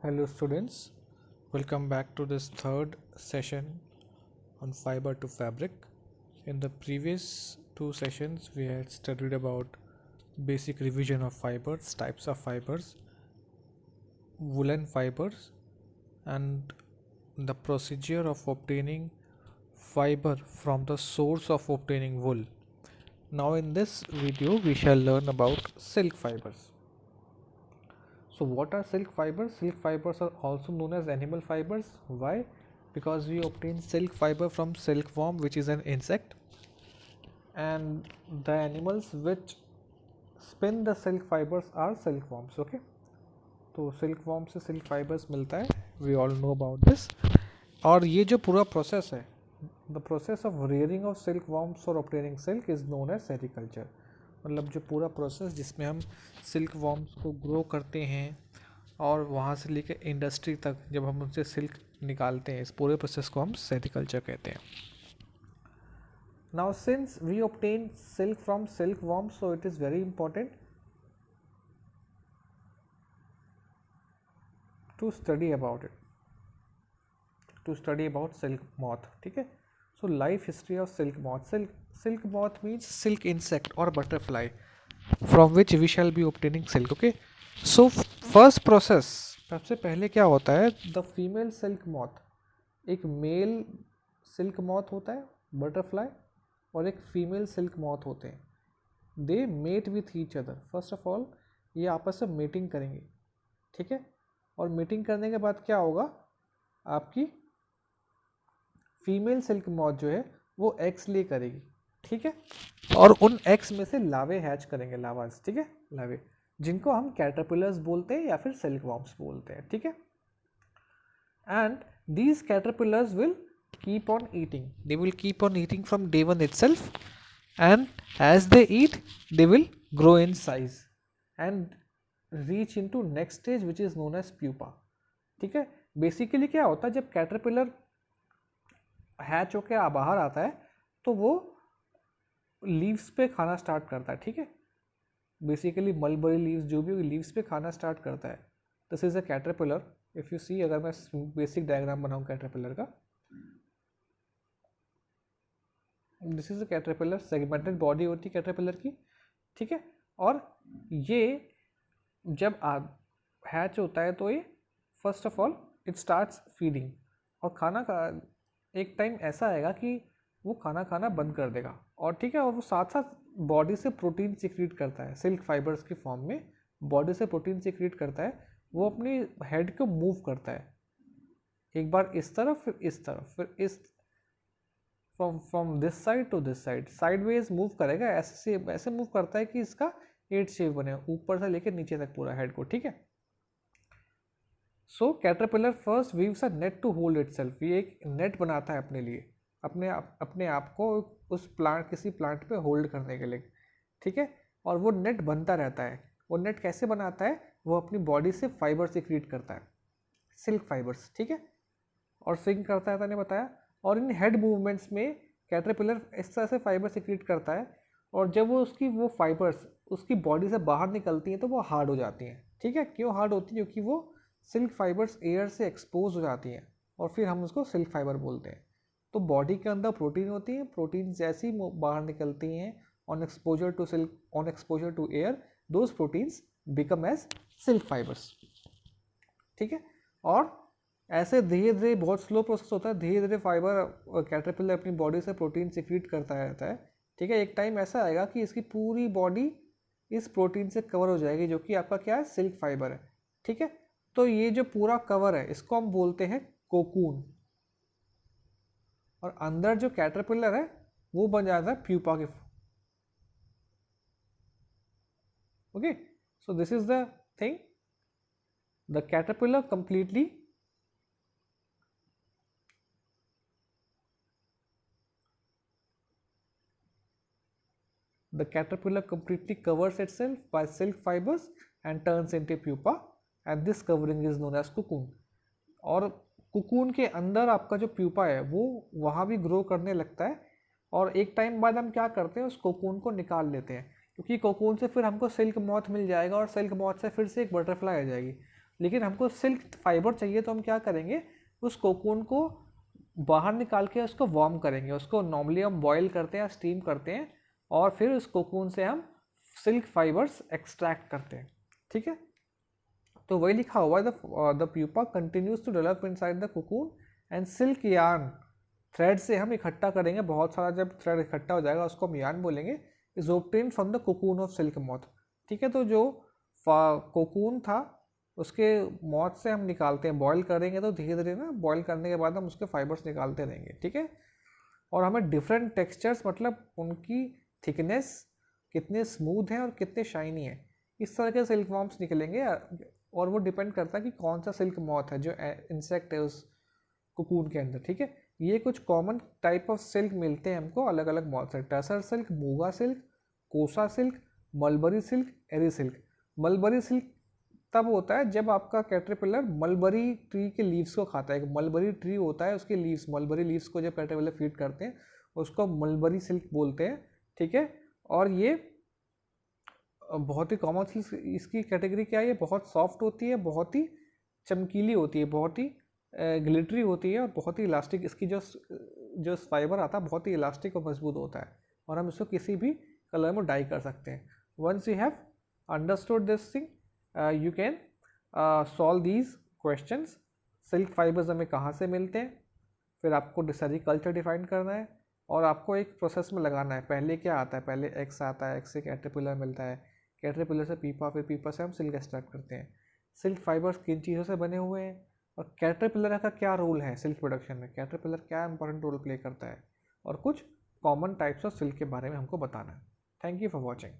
Hello students, welcome back to this third session on fiber to fabric. In the previous two sessions we had studied about basic revision of fibers, types of fibers, woolen fibers and the procedure of obtaining fiber from the source of obtaining wool. Now in this video we shall learn about silk fibers. So what are silk fibers? Silk fibers are also known as animal fibers. Why? Because we obtain silk fiber from silkworm, which is an insect, and the animals which spin the silk fibers are silkworms. Okay, तो silkworm से silk fibers मिलता है. We all know about this. और ये जो पूरा process है, the process of rearing of silkworms for obtaining silk is known as sericulture. मतलब जो पूरा प्रोसेस जिसमें हम सिल्क वॉर्म्स को ग्रो करते हैं और वहाँ से लेकर इंडस्ट्री तक जब हम उनसे सिल्क निकालते हैं, इस पूरे प्रोसेस को हम सेरिकल्चर कहते हैं. Now since we obtain silk from silk worms, so it is very important to study about silk moth. ठीक है, so life history of silk moth. Silk moth means silk insect or butterfly from which we shall be obtaining silk. Okay, so first process, सबसे पहले क्या होता है, the female silk moth, एक mail silk moth होता है butterfly और एक फीमेल सिल्क मॉथ होते हैं. They mate with each other. First of all ये आपस में मीटिंग करेंगे. ठीक है, और मीटिंग करने के बाद क्या होगा, आपकी फीमेल सिल्क मॉथ जो है वो एग्स ले करेगी. ठीक है, और उन एग्स में से लावे हैच करेंगे, लावास. ठीक है, लावे जिनको हम कैटरपिलर्स बोलते हैं या फिर सिल्क वॉर्म्स बोलते हैं. ठीक है, and these caterpillars will keep on eating. They will keep on eating from day one itself, and as they eat they will grow in size and reach into next stage which is known as pupa. ठीक है, basically क्या होता है, जब caterpillar hatch होकर बाहर आता है तो वो लीव्स पे खाना स्टार्ट करता है. ठीक है, बेसिकली मलबरी लीव्स जो भी लीव्स पे खाना स्टार्ट करता है. This is a caterpillar. If you see, अगर मैं बेसिक डायग्राम बनाऊं कैटरपिलर का, this is a caterpillar. Segmented body होती है कैटरपिलर की. ठीक है, और ये जब हैच होता है तो ये first of all it starts feeding, और खाना का एक टाइम ऐसा आएगा कि वो खाना खाना बंद कर देगा. और ठीक है, और वो साथ साथ बॉडी से प्रोटीन सिक्रीट करता है सिल्क फाइबर्स की फॉर्म में. बॉडी से प्रोटीन सिक्रीट करता है, वो अपनी हेड को मूव करता है, एक बार इस तरफ फिर इस तरफ फिर इस, from this side to this side, sideways move करेगा. ऐसे मूव करता है कि इसका एट शेप बने, ऊपर से लेकर नीचे तक पूरा हेड को. ठीक है, so caterpillar first weaves a net to hold itself. ये एक नेट बनाता है अपने लिए, अपने आप को उस प्लांट, किसी प्लांट पे होल्ड करने के लिए. ठीक है, और वो नेट बनता रहता है. वो नेट कैसे बनाता है, वो अपनी बॉडी से फाइबर सिक्रीट करता है, सिल्क फाइबर्स. ठीक है, और सिंक करता है, मैंने बताया. और इन हेड मूवमेंट्स में कैटरपिलर इस तरह से फाइबर सिक्रीट करता है, और जब वो फाइबर्स उसकी बॉडी से बाहर निकलती हैं तो वो हार्ड हो जाती हैं. ठीक है, क्यों हार्ड होती है, क्योंकि वो सिल्क फाइबर्स एयर से एक्सपोज हो जाती हैं, और फिर हम उसको सिल्क फाइबर बोलते हैं. तो बॉडी के अंदर प्रोटीन होती है, प्रोटीन जैसी बाहर निकलती हैं on exposure to silk, on exposure to air, those proteins become as silk fibres. ठीक है, और ऐसे धीरे धीरे, बहुत स्लो प्रोसेस होता है, धीरे धीरे फाइबर कैटरपिलर अपनी बॉडी से प्रोटीन सिक्रीट करता रहता है. ठीक है, एक टाइम ऐसा आएगा कि इसकी पूरी बॉडी इस प्रोटीन से कवर हो जाएगी, जो कि आपका क्या है, सिल्क फाइबर है. ठीक है, तो ये जो पूरा कवर है इसको हम बोलते हैं कोकून, और अंदर जो कैटरपिलर है वो बन जाता है प्यूपा के. Okay, so this is the thing. The caterpillar completely covers itself by silk fibers and turns into pupa, and this covering is known as cocoon. और कुकून के अंदर आपका जो प्यूपा है वो वहाँ भी ग्रो करने लगता है, और एक टाइम बाद हम क्या करते हैं, उस कोकून को निकाल लेते हैं, क्योंकि कोकून से फिर हमको सिल्क मॉथ मिल जाएगा, और सिल्क मॉथ से फिर से एक बटरफ्लाई आ जाएगी. लेकिन हमको सिल्क फाइबर चाहिए तो हम क्या करेंगे, उस कोकून को बाहर निकाल के उसको वार्म करेंगे। उसको नॉर्मली हम बॉयल करते हैं या स्टीम करते हैं और फिर उस कोकून से हम सिल्क फाइबर्स एक्सट्रैक्ट करते हैं। ठीक है, तो वही लिखा हुआ है, the pupa continues to develop inside the cocoon and silk yarn thread से हम इकट्ठा करेंगे, बहुत सारा जब थ्रेड इकट्ठा हो जाएगा उसको हम यार्न बोलेंगे, is obtain from the cocoon of silk moth. ठीक है, तो जो कोकून था उसके मॉथ से हम निकालते हैं, बॉयल करेंगे तो धीरे धीरे ना बॉयल करने के बाद हम उसके फाइबर्स निकालते रहेंगे। ठीक है, और हमें डिफरेंट टेक्सचर्स, मतलब उनकी थिकनेस कितने स्मूथ हैं और कितने शाइनी है, इस तरह के सिल्क वॉर्म्स निकलेंगे। और वो डिपेंड करता है कि कौन सा सिल्क मॉथ है जो इंसेक्ट है उस कोकून के अंदर। ठीक है, ये कुछ कॉमन टाइप ऑफ सिल्क मिलते हैं हमको अलग अलग मॉथ से, टसर सिल्क, मूगा सिल्क, कोसा सिल्क, मलबरी सिल्क, एरी सिल्क। मलबरी सिल्क तब होता है जब आपका कैटरपिलर मलबरी ट्री के लीव्स को खाता है। एक मलबरी ट्री होता है, उसके लीव्स, मलबरी लीव्स को जब कैटरपिलर फीड करते हैं उसको मलबरी सिल्क बोलते हैं। ठीक है, और ये बहुत ही कॉमन सिल्क, इसकी कैटेगरी क्या है, ये बहुत सॉफ्ट होती है, बहुत ही चमकीली होती है, बहुत ही ग्लिटरी होती है और बहुत ही इलास्टिक। इसकी जो फाइबर आता है बहुत ही इलास्टिक और मजबूत होता है और हम इसको किसी भी कलर में डाई कर सकते हैं। Once you have understood this thing you can solve these questions. Silk fibres हमें कहाँ से मिलते हैं, फिर आपको सेरीकल्चर डिफाइन करना है और आपको एक प्रोसेस में लगाना है। पहले क्या आता है, पहले एक्स आता है, एक्स से कैटरपिलर मिलता है, कैटरपिलर से पीपा, फिर पीपा से हम सिल्क एक्सट्रैक्ट करते हैं। सिल्क फाइबर्स किन चीज़ों से बने हुए हैं और कैटरपिलर का क्या रोल है सिल्क प्रोडक्शन में, कैटरपिलर क्या इंपॉर्टेंट रोल प्ले करता है, और कुछ कॉमन टाइप्स ऑफ सिल्क के बारे में हमको बताना है। Thank you for watching.